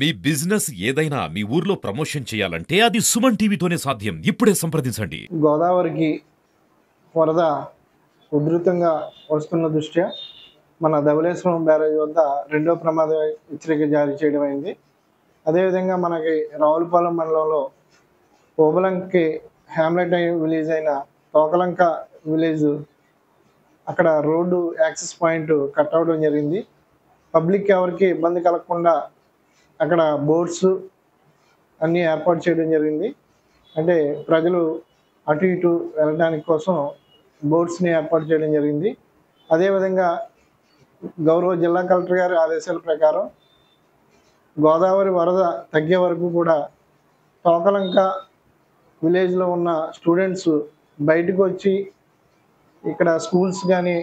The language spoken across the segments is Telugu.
మీ బిజినెస్ ఏదైనా మీ ఊర్లో ప్రమోషన్ చేయాలంటే అది సుమన్ టీవీతోనే సాధ్యం. ఇప్పుడే సంప్రదించండి. గోదావరికి వరద ఉధృతంగా వస్తున్న దృష్ట్యా మన ధవళేశ్వరం బ్యారేజ్ వద్ద రెండో ప్రమాద హెచ్చరిక జారీ చేయడం అయింది. అదేవిధంగా మనకి రావులపాలెం మండలంలో ఓబలంకి హ్యామ్లెట్ విలేజ్ అయిన తోకలంక విలేజ్ అక్కడ రోడ్డు యాక్సెస్ పాయింట్ కట్ అవ్వడం జరిగింది. పబ్లిక్ ఎవరికి ఇబ్బంది కలగకుండా అక్కడ బోర్డ్స్ అన్నీ ఏర్పాటు చేయడం జరిగింది. అంటే ప్రజలు అటు ఇటు వెళ్ళడానికి కోసం బోర్డ్స్ని ఏర్పాటు చేయడం జరిగింది. అదేవిధంగా గౌరవ జిల్లా కలెక్టర్ గారి ఆదేశాల ప్రకారం గోదావరి వరద తగ్గే వరకు కూడా తోకలంక విలేజ్లో ఉన్న స్టూడెంట్స్ బయటకు వచ్చి ఇక్కడ స్కూల్స్ కానీ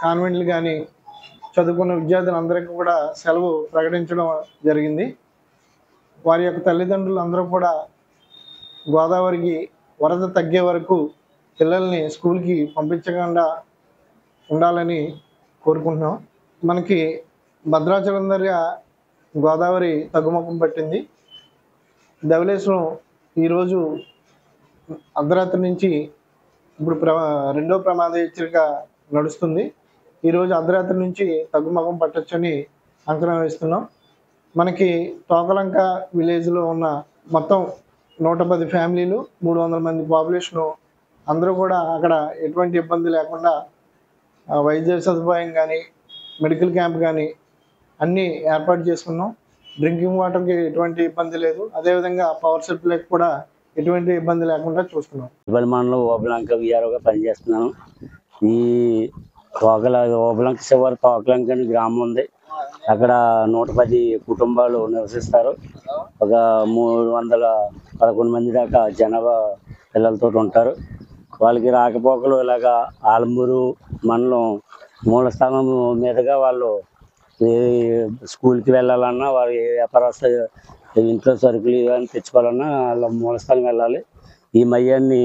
కాన్వెంట్లు కానీ చదువుకున్న విద్యార్థులందరికీ కూడా సెలవు ప్రకటించడం జరిగింది. వారి యొక్క తల్లిదండ్రులు అందరూ కూడా గోదావరికి వరద తగ్గే వరకు పిల్లల్ని స్కూల్కి పంపించకుండా ఉండాలని కోరుకుంటున్నాం. మనకి భద్రాచలం దగ్గర గోదావరి తగ్గుముఖం పట్టింది. ధవళేశ్వరం ఈరోజు అర్ధరాత్రి నుంచి ఇప్పుడు రెండో ప్రమాద హెచ్చరిక నడుస్తుంది. ఈరోజు అర్ధరాత్రి నుంచి తగ్గుముఖం పట్టొచ్చని అంచనా వేస్తున్నాం. మనకి తోకలంక విలేజ్లో ఉన్న మొత్తం 110 ఫ్యామిలీలు 300 మంది పాపులేషను అందరూ కూడా అక్కడ ఎటువంటి ఇబ్బంది లేకుండా వైద్య సదుపాయం కానీ మెడికల్ క్యాంప్ కానీ అన్నీ ఏర్పాటు చేసుకున్నాం. డ్రింకింగ్ వాటర్కి ఎటువంటి ఇబ్బంది లేదు. అదేవిధంగా పవర్ సప్లైకి కూడా ఎటువంటి ఇబ్బంది లేకుండా చూస్తున్నాం. మండలం ఓబలంక విఆర్ఓగా పనిచేస్తున్నాను. ఈ ఓబలంక చివరి తోకలంక అని గ్రామం ఉంది. అక్కడ 110 కుటుంబాలు నివసిస్తారు. ఒక 311 మంది దాకా జనాభా పిల్లలతో ఉంటారు. వాళ్ళకి రాకపోకలు ఇలాగా ఆలమూరు మండలం మూల స్థానం మీదుగా వాళ్ళు స్కూల్కి వెళ్ళాలన్నా వారి వ్యాపారస్తు ఇంట్లో సరుకులు ఇవన్నీ తెచ్చుకోవాలన్నా వాళ్ళ మూల స్థానం వెళ్ళాలి. ఈ మయ్యాన్ని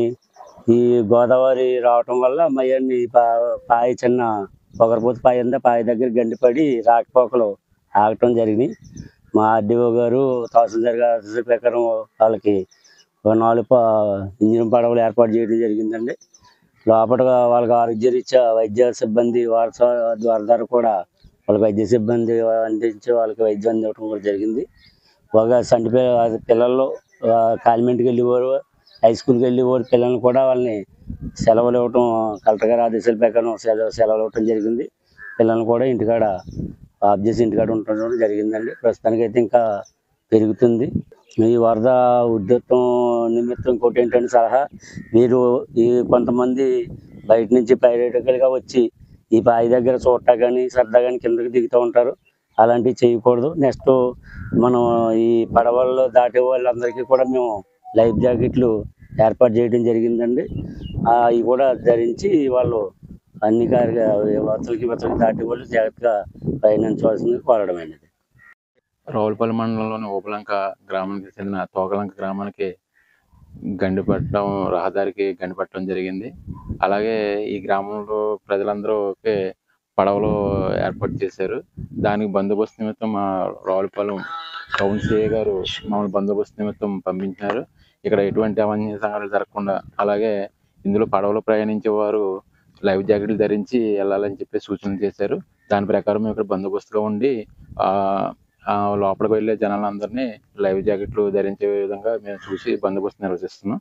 ఈ గోదావరి రావటం వల్ల మయ్యాన్ని పాయి చిన్న పొగరపోతు పాయి ఉంది. పాయి దగ్గర గండిపడి రాకపోకలు ఆగటం జరిగింది. మా ఆర్డీఓ గారు తహసీల్దార్ గారి ప్రకారం వాళ్ళకి 4 ఇంజిన్ పడవలు ఏర్పాటు చేయడం జరిగిందండి. లోపల వాళ్ళకి ఆరోగ్యరీత్యా వైద్య సిబ్బంది వారి ద్వారా కూడా వాళ్ళకి వైద్య సిబ్బంది అందించి వాళ్ళకి వైద్యం అందివ్వడం కూడా జరిగింది. బాగా సంటి పిల్లలు కాలిమెంట్కి వెళ్ళేవారు, హై స్కూల్కి వెళ్ళేవారు పిల్లల్ని కూడా వాళ్ళని సెలవులు ఇవ్వటం కలెక్టర్ గారి ఆదేశాల ప్రకారం సెలవులు ఇవ్వటం జరిగింది. పిల్లల్ని కూడా ఇంటికాడ ఆఫ్ చేసి ఇంటికాడ ఉండటం జరిగిందండి. ప్రస్తుతానికి అయితే ఇంకా పెరుగుతుంది. ఈ వరద ఉధృతం నిమిత్తం ఇంకోటి ఏంటంటే సలహా, మీరు ఈ కొంతమంది బయట నుంచి పర్యాటకులుగా వచ్చి ఈ పాయి దగ్గర చూడటా కానీ సరదా కానీ కిందకి దిగుతూ ఉంటారు. అలాంటివి చేయకూడదు. నెక్స్ట్ మనం ఈ పడవల్లో దాటే వాళ్ళందరికీ కూడా మేము లైఫ్ జాకెట్లు ఏర్పాటు చేయడం జరిగిందండి. అవి కూడా ధరించి వాళ్ళు అన్ని వతలకి దాటే వాళ్ళు జాగ్రత్తగా ప్రయాణించవలసింది కోరడమైనది. రావులపాలెం మండలంలోని ఓబలంక గ్రామానికి చెందిన తోకలంక గ్రామానికి గండిపట్టడం రహదారికి గండిపట్టడం జరిగింది. అలాగే ఈ గ్రామంలో ప్రజలందరూ ఒకే పడవలు ఏర్పాటు చేశారు. దానికి బందోబస్తు నిమిత్తం మా రావులపాలెం టౌన్ సిఐ గారు మమ్మల్ని బందోబస్తు నిమిత్తం పంపించారు. ఇక్కడ ఎటువంటి అవాంఛనీయ సంఘటనలు జరగకుండా, అలాగే ఇందులో పడవలో ప్రయాణించే వారు లైఫ్ జాకెట్లు ధరించి వెళ్ళాలని చెప్పి సూచనలు చేశారు. దాని ప్రకారం మేము ఇక్కడ బందోబస్తుగా ఉండి లోపలికి వెళ్ళే జనాలందరినీ లైఫ్ జాకెట్లు ధరించే విధంగా మేము చూసి బందోబస్తు నిర్వహిస్తున్నాం.